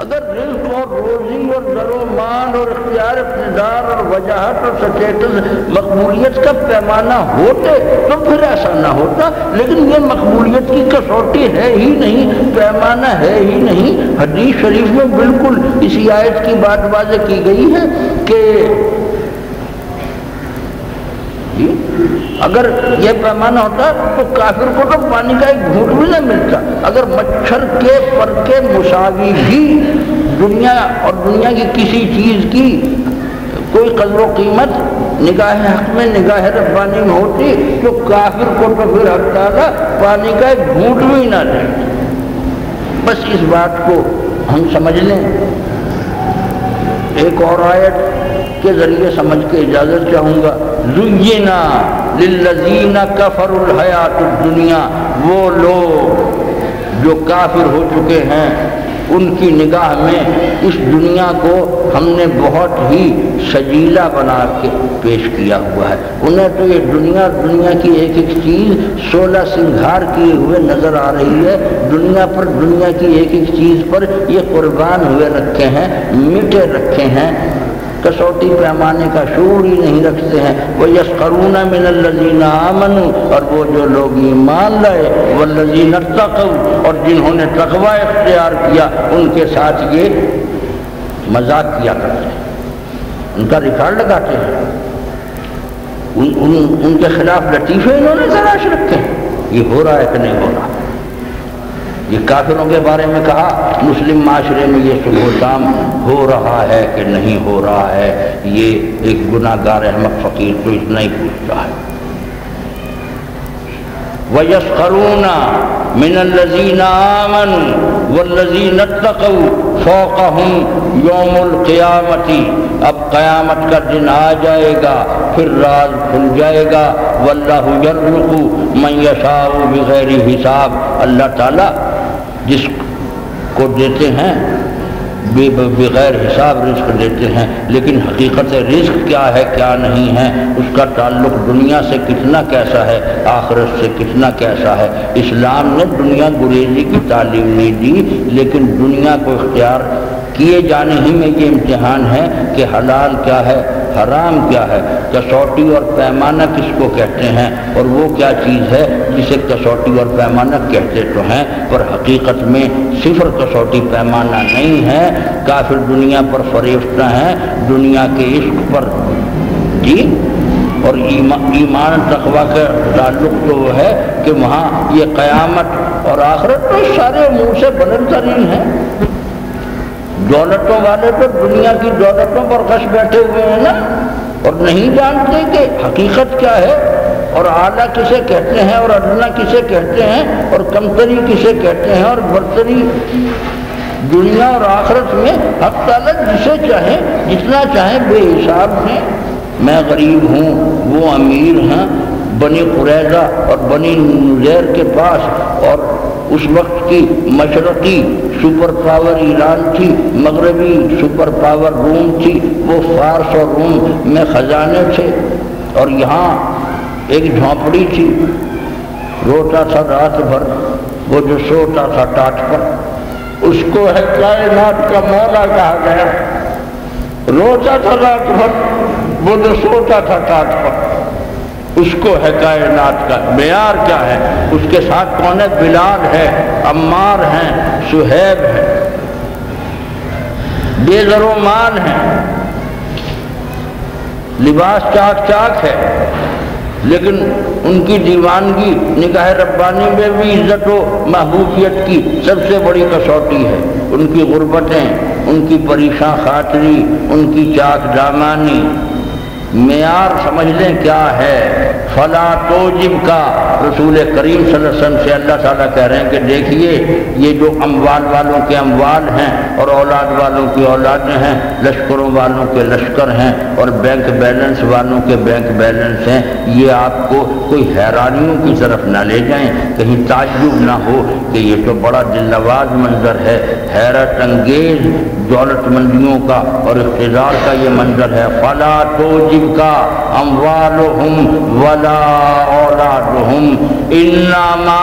اگر رزق اور روزی اور در و مان اور اختیار اقتدار اور وجاہت اور سٹیٹس مقبولیت کا پیمانہ ہوتے تو پھر ایسا نہ ہوتا، لیکن یہ مقبولیت کی کسوٹی ہے ہی نہیں، پیمانہ ہے ہی نہیں۔ حدیث شریف میں بالکل اسی آیت کی بات واضح کی گئی ہے کہ اگر یہ پیمانہ ہوتا تو کافر کو تو پانی کا ایک گھونٹ بھی نہ ملتا۔ اگر مچھر کے پر کے مساوی بھی دنیا اور دنیا کی کسی چیز کی کوئی قدر و قیمت نگاہ حق میں، نگاہ ربانی میں ہوتی تو کافر کو تو پھر حق تعالیٰ پانی کا ایک گھونٹ بھی نہ دیتا۔ بس اس بات کو ہم سمجھ لیں۔ ایک اور آیت کے ذریعے سمجھ کے اجازت چاہوں گا۔ زینا للذین کفروا الحیات الدنیا، وہ لوگ جو کافر ہو چکے ہیں ان کی نگاہ میں اس دنیا کو ہم نے بہت ہی سجیلا بنا کے پیش کیا ہوا ہے۔ انہیں تو یہ دنیا کی ایک ایک چیز 16 سنگھار کیے ہوئے نظر آ رہی ہے۔ دنیا کی ایک ایک چیز پر یہ قربان ہوئے رکھے ہیں، مٹے رکھے ہیں، کسوٹی پیمانے کا شعور ہی نہیں رکھتے ہیں۔ وَيَسْخَرُونَ مِنَ الَّذِينَ آمَنُوا، اور وہ جو لوگ ایمان لائے، وَالَّذِينَ اتَّقَوْا، اور جنہوں نے تقوی اختیار کیا، ان کے ساتھ یہ مذاق کیا کرتے ہیں، ان کا ریکارڈ لگاتے ہیں، ان کے خلاف لطیفے انہوں نے تلاش رکھے ہیں۔ یہ ہو رہا ہے کہ نہیں ہو رہا؟ یہ کافروں کے بارے میں کہا، مسلم معاشرے میں یہ صبح و شام ہو رہا ہے کہ نہیں ہو رہا ہے؟ یہ ایک گناہ گار احمق فقیر تو اتنا ہی پوچھتا ہے۔ وَيَسْخَرُونَ مِنَ الَّذِينَ آمَنُوا وَالَّذِينَ اتَّقَوْا فَوْقَهُمْ يَوْمُ الْقِيَامَةِ، اب قیامت کا دن آ جائے گا، پھر راز کھل جائے گا۔ وَاللَّهُ يَرْزُقُ مَن يَشَاءُ بِغَيْرِ حساب، اللہ تعالیٰ جس کو دیتے ہیں بغیر حساب رزق دیتے ہیں، لیکن حقیقت رزق کیا ہے کیا نہیں ہے، اس کا تعلق دنیا سے کتنا کیسا ہے، آخرت سے کتنا کیسا ہے۔ اسلام نے دنیا گریزی کی تعلیم نہیں دی، لیکن دنیا کو اختیار کیے جانے ہی میں یہ امتحان ہے کہ حلال کیا ہے، حرام کیا ہے، کسوٹی اور پیمانہ کس کو کہتے ہیں، اور وہ کیا چیز ہے جسے کسوٹی اور پیمانہ کہتے تو ہیں پر حقیقت میں صفر کسوٹی پیمانہ نہیں ہے۔ کافر دنیا پر فریفتہ ہیں، دنیا کے عشق پر جی، اور ایمان تقویٰ کا تعلق تو وہ ہے کہ وہاں یہ قیامت اور آخرت تو سارے امور سے بلند ترین ہیں۔ دولتوں والے تو دنیا کی دولتوں پر غش بیٹھے ہوئے ہیں نا، اور نہیں جانتے کہ حقیقت کیا ہے، اور اعلیٰ کسے کہتے ہیں اور ادنیٰ کسے کہتے ہیں، اور کمتری کسے کہتے ہیں اور برتری۔ دنیا اور آخرت میں حق تعالیٰ جسے چاہیں جتنا چاہیں بے حساب ہیں۔ میں غریب ہوں، وہ امیر ہیں۔ بنی قریظہ اور بنی نذیر کے پاس اور اس وقت کی مشرقی سپر پاور ایران تھی، مغربی سپر پاور روم تھی، وہ فارس اور روم میں خزانے تھے، اور یہاں ایک جھونپڑی تھی، روتا تھا رات بھر، وہ جو سوتا تھا ٹاٹ پر، اس کو ہے کائنات کا مولا کہا گیا۔ روتا تھا رات بھر، وہ جو سوتا تھا ٹاٹ پر، اس کو ہے کائنات کا معیار کیا ہے؟ اس کے ساتھ کون ہے؟ بلال ہے، عمار ہیں، صہیب ہے، بے زر و مال ہیں، لباس چاک چاک ہے، لیکن ان کی دیوانگی نگاہ ربانی میں بھی عزت و محبوبیت کی سب سے بڑی کسوٹی ہے۔ ان کی غربتیں، ان کی پریشان خاطری، ان کی چاک دامانی، معیار سمجھ لیں کیا ہے۔ فلا توجب کا رسول کریم صلی اللہ علیہ وسلم سے اللہ تعالیٰ کہہ رہے ہیں کہ دیکھیے یہ جو اموال والوں کے اموال ہیں اور اولاد والوں کی اولادیں ہیں، لشکروں والوں کے لشکر ہیں اور بینک بیلنس والوں کے بینک بیلنس ہیں، یہ آپ کو کوئی حیرانیوں کی طرف نہ لے جائیں، کہیں تعجب نہ ہو کہ یہ تو بڑا دل نواز منظر ہے، حیرت انگیز دولت مندیوں کا اور اقتدار کا یہ منظر ہے۔ فلا توجب کا اموالہم ولا اولادہم انما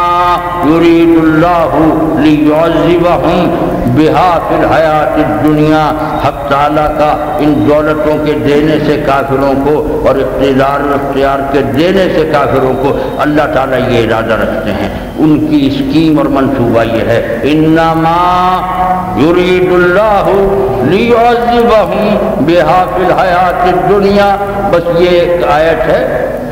یرید اللہ لیعذبہم بہا فی الحیات الدنیا، حق تعالیٰ کا ان دولتوں کے دینے سے کافروں کو اور اقتدار و اختیار کے دینے سے کافروں کو اللہ تعالیٰ یہ ارادہ رکھتے ہیں۔ ان کی اسکیم اور منصوبہ یہ ہے، انما یرید اللہ لیعذبہم بہا فی الحیات الدنیا۔ بس یہ ایک آیت ہے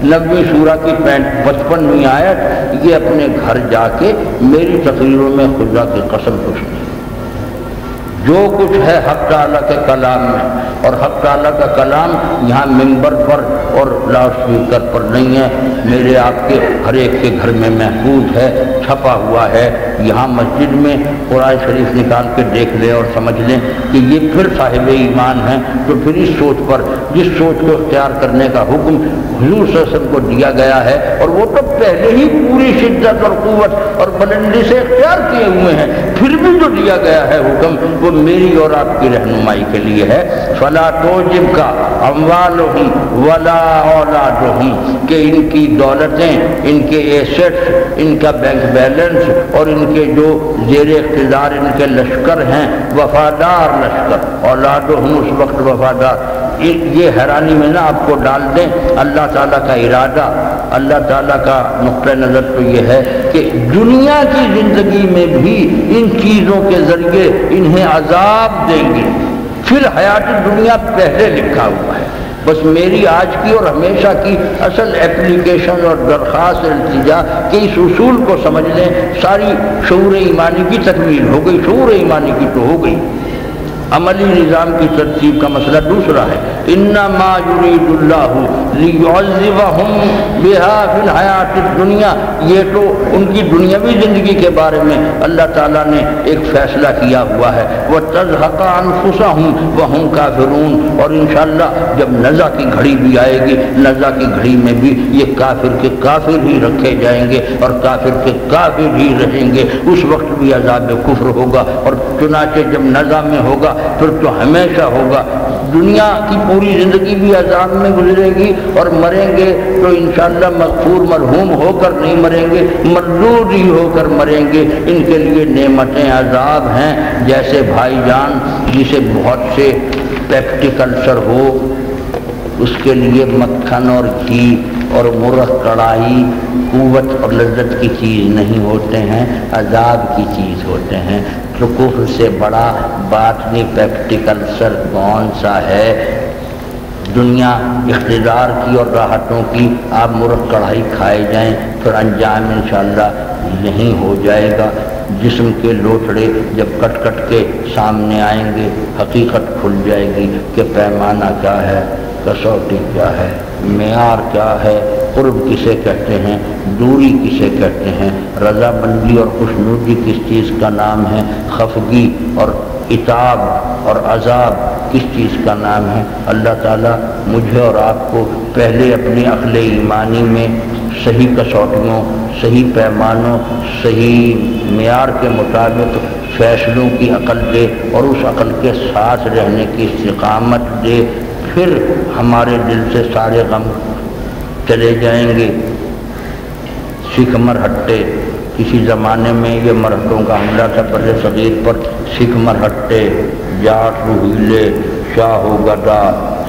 90 سورہ کی 55ویں آیت، یہ اپنے گھر جا کے میری تقریروں میں خدا کی قسم کچھ نہیں، جو کچھ ہے حق تعالیٰ کے کلام میں، اور حق تعالیٰ کا کلام یہاں ممبر پر اور لاؤڈ اسپیکر پر نہیں ہے، میرے آپ کے ہر ایک کے گھر میں محفوظ ہے، چھپا ہوا ہے۔ یہاں مسجد میں قرآن شریف نکال کے دیکھ لیں اور سمجھ لیں کہ یہ پھر صاحب ایمان ہیں، تو پھر اس سوچ پر، جس سوچ کو اختیار کرنے کا حکم حضور صلی اللہ علیہ وسلم کو دیا گیا ہے، اور وہ تو پہلے ہی پوری شدت اور قوت اور بلندی سے اختیار کیے ہوئے ہیں، پھر بھی جو دیا گیا ہے حکم وہ میری اور آپ کی رہنمائی کے لیے ہے۔ فلا تعجبک اموالہم ولا اولادہم، کہ ان کی دولتیں، ان کے ایسٹس، ان کا بینک بیلنس اور ان کے جو زیر اقتدار ان کے لشکر ہیں، وفادار لشکر، اولادہم اس وقت وفادار، یہ حیرانی میں نہ آپ کو ڈال دیں۔ اللہ تعالیٰ کا ارادہ، اللہ تعالیٰ کا نقطۂ نظر تو یہ ہے کہ دنیا کی زندگی میں بھی ان چیزوں کے ذریعے انہیں عذاب دیں گے۔ پھر حیات دنیا پہلے لکھا ہوا ہے۔ بس میری آج کی اور ہمیشہ کی اصل اپلیکیشن اور درخواست التجا کہ اس اصول کو سمجھ لیں، ساری شعور ایمانی کی تکمیل ہو گئی۔ شعور ایمانی کی تو ہو گئی، عملی نظام کی ترتیب کا مسئلہ دوسرا ہے۔ انما یرید اللہ لیعذبہم بہا فی الحیات الدنیا، یہ تو ان کی دنیاوی زندگی کے بارے میں اللہ تعالیٰ نے ایک فیصلہ کیا ہوا ہے۔ وتزہق انفسہم وہم کافرون، اور انشاءاللہ جب نزع کی گھڑی بھی آئے گی، نزع کی گھڑی میں بھی یہ کافر کے کافر ہی رکھے جائیں گے اور کافر کے کافر ہی رہیں گے۔ اس وقت بھی عذاب کفر ہوگا، اور چنانچہ جب نزع میں ہوگا پھر تو ہمیشہ ہوگا۔ دنیا کی پوری زندگی بھی عذاب میں گزرے گی، اور مریں گے تو انشاءاللہ مغفور مرحوم ہو کر نہیں مریں گے، مردود ہی ہو کر مریں گے۔ ان کے لیے نعمتیں عذاب ہیں، جیسے بھائی جان جسے بہت سے پیپٹک السر ہو، اس کے لیے مکھن اور گھی اور مرغ کڑھائی قوت اور لذت کی چیز نہیں ہوتے ہیں، عذاب کی چیز ہوتے ہیں۔ تو کفر سے بڑا باطنی پیپٹک السر کون سا ہے؟ دنیا اقتدار کی اور راحتوں کی، آپ مرغ کڑھائی کھائے جائیں، پھر انجام انشاءاللہ یہی ہو جائے گا۔ جسم کے لوٹڑے جب کٹ کٹ کے سامنے آئیں گے، حقیقت کھل جائے گی کہ پیمانہ کیا ہے، کسوٹی کیا ہے، معیار کیا ہے، قرب کسے کہتے ہیں، دوری کسے کہتے ہیں، رضا بندی اور خوشنودی کس چیز کا نام ہے، خفگی اور عتاب اور عذاب کس چیز کا نام ہے۔ اللہ تعالیٰ مجھے اور آپ کو پہلے اپنی عقل ایمانی میں صحیح کسوٹیوں، صحیح پیمانوں، صحیح معیار کے مطابق فیصلوں کی عقل دے، اور اس عقل کے ساتھ رہنے کی استقامت دے، پھر ہمارے دل سے سارے غم چلے جائیں گے۔ سکھ مرہٹے، کسی زمانے میں یہ مرہٹوں کا حملہ تھا بر صغیر پر، سکھ مرہٹے، جاٹ روحیلے، شاہ و گدا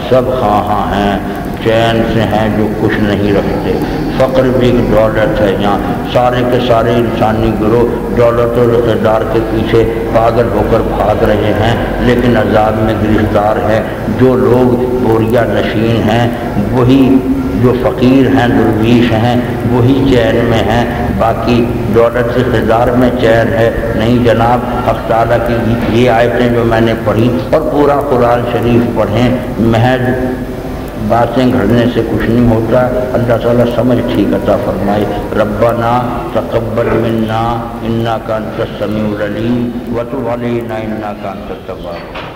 سب خواہاں ہیں، چین سے ہیں جو کچھ نہیں رکھتے۔ فقر بھی ایک دولت ہے، یہاں سارے کے سارے انسانی گروہ دولت اور اقتدار کے پیچھے پاگل ہو کر بھاگ رہے ہیں، لیکن عذاب میں گرفتار ہیں۔ جو لوگ بوریا نشین ہیں، وہی جو فقیر ہیں، درویش ہیں، وہی چین میں ہیں، باقی دولت سے اقتدار میں چین ہے نہیں جناب۔ حق تعالیٰ کی یہ آیتیں جو میں نے پڑھی اور پورا قرآن شریف پڑھیں، محض باتیں گھڑنے سے کچھ نہیں ہوتا۔ اللہ تعالیٰ سمجھ ٹھیک عطا فرمائے۔ ربنا تقبل منا انک انت السمیع العلیم وتب علینا انک انت التواب۔